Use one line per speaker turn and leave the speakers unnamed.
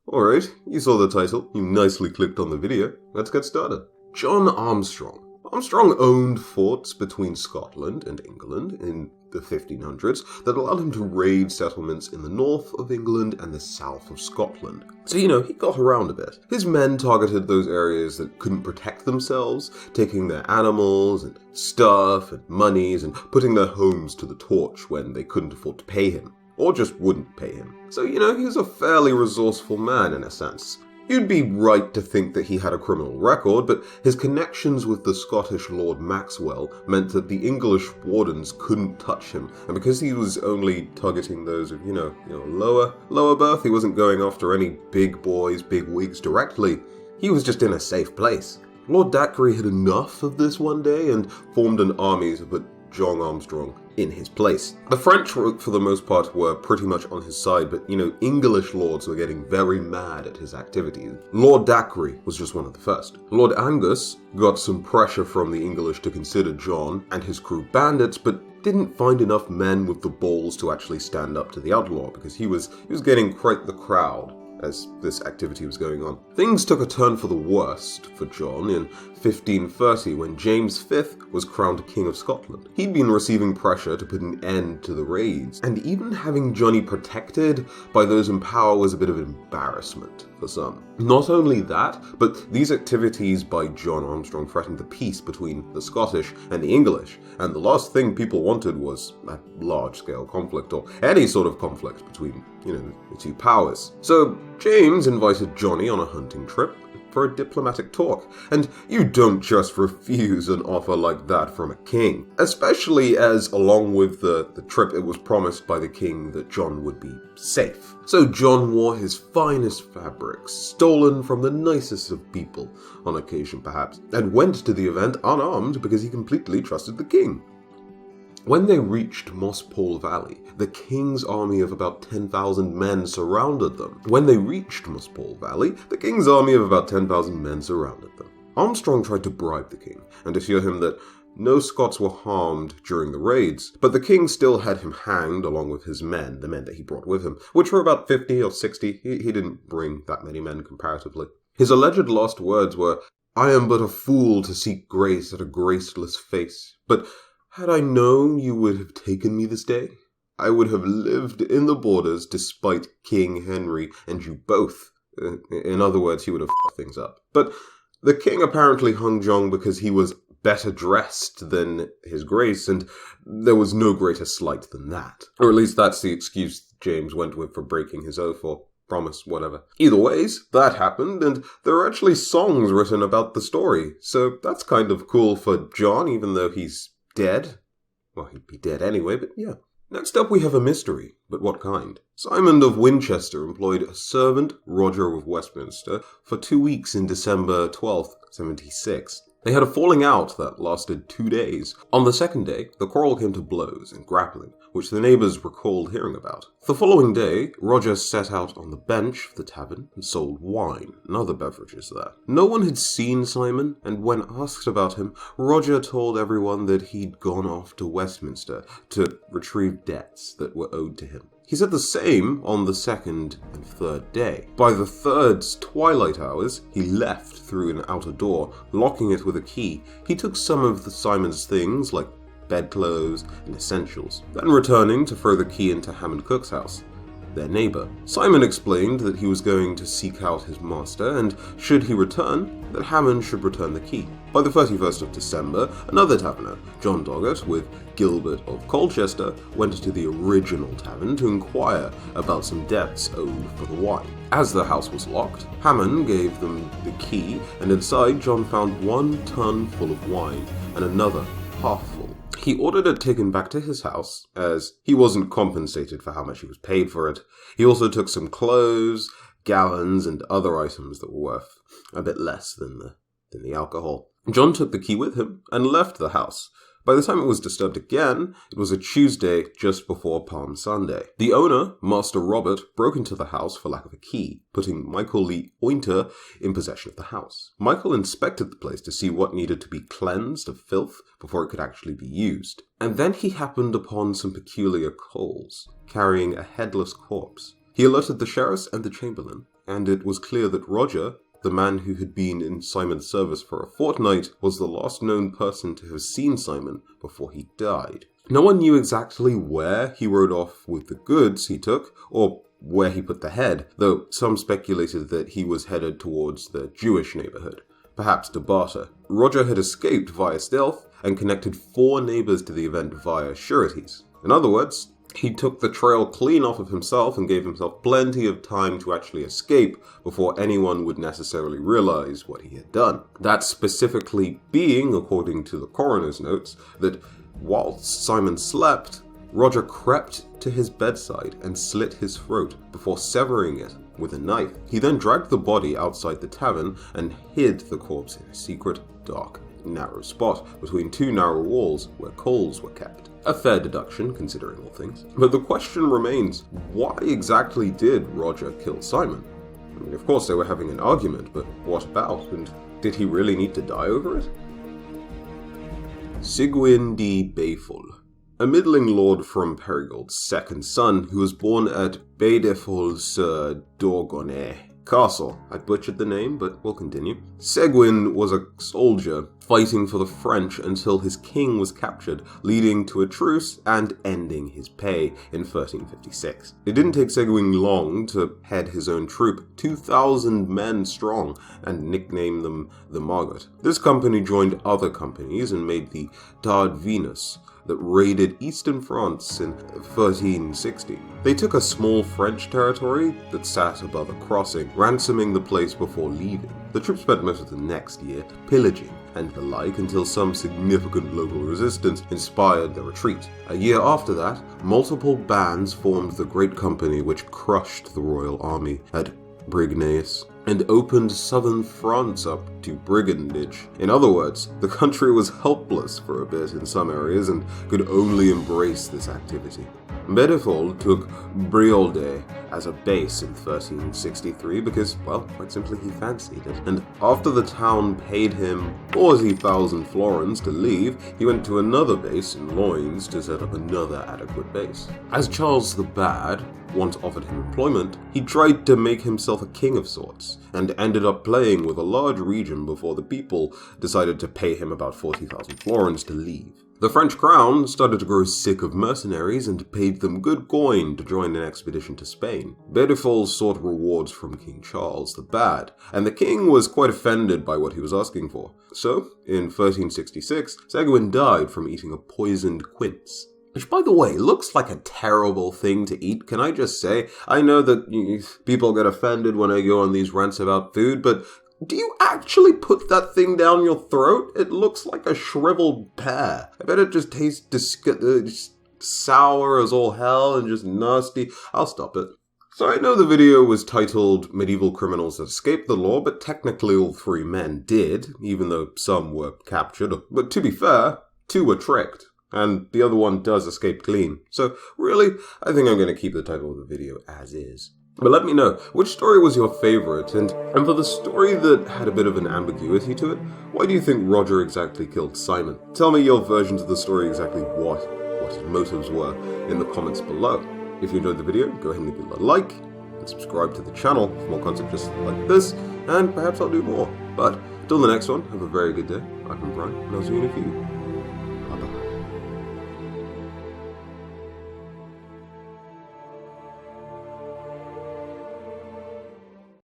Alright, you saw the title, you nicely clicked on the video, let's get started. John Armstrong. Armstrong owned forts between Scotland and England in the 1500s that allowed him to raid settlements in the north of England and the south of Scotland. So, he got around a bit. His men targeted those areas that couldn't protect themselves, taking their animals and stuff and monies and putting their homes to the torch when they couldn't afford to pay him. Or just wouldn't pay him. So, he was a fairly resourceful man in a sense. You'd be right to think that he had a criminal record, but his connections with the Scottish Lord Maxwell meant that the English wardens couldn't touch him, and because he was only targeting those of, lower birth, he wasn't going after any big boys, big wigs directly. He was just in a safe place. Lord Dacre had enough of this one day and formed an army to put John Armstrong in his place. The French, for the most part, were pretty much on his side, but, English lords were getting very mad at his activities. Lord Dacre was just one of the first. Lord Angus got some pressure from the English to consider John and his crew bandits, but didn't find enough men with the balls to actually stand up to the outlaw, because he was getting quite the crowd as this activity was going on. Things took a turn for the worst for John in 1530 when James V was crowned King of Scotland. He'd been receiving pressure to put an end to the raids, and even having Johnny protected by those in power was a bit of an embarrassment for some. Not only that, but these activities by John Armstrong threatened the peace between the Scottish and the English, and the last thing people wanted was a large-scale conflict, or any sort of conflict between, the two powers. So James invited Johnny on a hunting trip for a diplomatic talk, and you don't just refuse an offer like that from a king, especially as along with the trip it was promised by the king that John would be safe. So John wore his finest fabrics, stolen from the nicest of people, on occasion perhaps, and went to the event unarmed because he completely trusted the king. When they reached Mospole Valley, the king's army of about 10,000 men surrounded them. Armstrong tried to bribe the king and assure him that no Scots were harmed during the raids, but the king still had him hanged along with his men, the men that he brought with him, which were about 50 or 60. He didn't bring that many men comparatively. His alleged last words were, "I am but a fool to seek grace at a graceless face, but had I known you would have taken me this day, I would have lived in the borders despite King Henry and you both." In other words, he would have f***ed things up. But the king apparently hung John because he was better dressed than his grace, and there was no greater slight than that. Or at least that's the excuse James went with for breaking his oath or promise, whatever. Either ways, that happened, and there are actually songs written about the story, so that's kind of cool for John, even though he's dead. Well, he'd be dead anyway, but yeah. Next up we have a mystery, but what kind? Simon of Winchester employed a servant, Roger of Westminster, for 2 weeks in December 12th, 76. They had a falling out that lasted 2 days. On the second day, the quarrel came to blows and grappling, which the neighbours recalled hearing about. The following day, Roger set out on the bench of the tavern and sold wine and other beverages there. No one had seen Simon, and when asked about him, Roger told everyone that he'd gone off to Westminster to retrieve debts that were owed to him. He said the same on the second and third day. By the third's twilight hours, he left through an outer door, locking it with a key. He took some of Simon's things, like bedclothes and essentials, then returning to throw the key into Hammond Cook's house, their neighbour. Simon explained that he was going to seek out his master, and should he return, that Hammond should return the key. By the 31st of December, another taverner, John Doggett, with Gilbert of Colchester, went to the original tavern to inquire about some debts owed for the wine. As the house was locked, Hammond gave them the key, and inside John found 1 ton full of wine and another half full. He ordered it taken back to his house, as he wasn't compensated for how much he was paid for it. He also took some clothes, gallons, and other items that were worth a bit less than the alcohol. John took the key with him and left the house. By the time it was disturbed again, it was a Tuesday just before Palm Sunday. The owner, Master Robert, broke into the house for lack of a key, putting Michael Lee Oynter in possession of the house. Michael inspected the place to see what needed to be cleansed of filth before it could actually be used. And then he happened upon some peculiar coals, carrying a headless corpse. He alerted the sheriffs and the chamberlain, and it was clear that Roger, the man who had been in Simon's service for a fortnight, was the last known person to have seen Simon before he died. No one knew exactly where he rode off with the goods he took, or where he put the head, though some speculated that he was headed towards the Jewish neighborhood, perhaps to barter. Roger had escaped via stealth and connected 4 neighbors to the event via sureties. In other words, he took the trail clean off of himself and gave himself plenty of time to actually escape before anyone would necessarily realize what he had done. That specifically being, according to the coroner's notes, that whilst Simon slept, Roger crept to his bedside and slit his throat before severing it with a knife. He then dragged the body outside the tavern and hid the corpse in a secret, dark, narrow spot between 2 narrow walls where coals were kept. A fair deduction, considering all things. But the question remains, why exactly did Roger kill Simon? I mean, of course they were having an argument, but what about? And did he really need to die over it? Sigwin de Bayful, a middling lord from Perigold's second son, who was born at Baydefol-sur-Dorgonais Castle. I butchered the name, but we'll continue. Seguin was a soldier fighting for the French until his king was captured, leading to a truce and ending his pay in 1356. It didn't take Seguin long to head his own troop, 2,000 men strong, and nickname them the Margot. This company joined other companies and made the Dard Venus that raided eastern France in 1360. They took a small French territory that sat above a crossing, ransoming the place before leaving. The troops spent most of the next year pillaging and the like until some significant local resistance inspired the retreat. A year after that, multiple bands formed the Great Company which crushed the royal army at Brignaeus and opened southern France up to brigandage. In other words, the country was helpless for a bit in some areas and could only embrace this activity. Bedefol took Briolde as a base in 1363 because, well, quite simply he fancied it. And after the town paid him 40,000 florins to leave, he went to another base in Loins to set up another adequate base. As Charles the Bad once offered him employment, he tried to make himself a king of sorts, and ended up playing with a large region before the people decided to pay him about 40,000 florins to leave. The French crown started to grow sick of mercenaries and paid them good coin to join an expedition to Spain. Bedefol sought rewards from King Charles the Bad, and the king was quite offended by what he was asking for. So, in 1366, Seguin died from eating a poisoned quince. Which, by the way, looks like a terrible thing to eat, can I just say? I know that people get offended when I go on these rants about food, but do you actually put that thing down your throat? It looks like a shriveled pear. I bet it just tastes just sour as all hell and just nasty. I'll stop it. So I know the video was titled Medieval Criminals That Escaped the Law, but technically all 3 men did, even though some were captured. But to be fair, 2 were tricked, and the other one does escape clean. So really, I think I'm going to keep the title of the video as is. But let me know, which story was your favorite, and for the story that had a bit of an ambiguity to it, why do you think Roger exactly killed Simon? Tell me your versions of the story, exactly what his motives were, in the comments below. If you enjoyed the video, go ahead and leave a like, and subscribe to the channel for more content just like this, and perhaps I'll do more. But, till the next one, have a very good day. I've been Brian, and I'll see you in a few.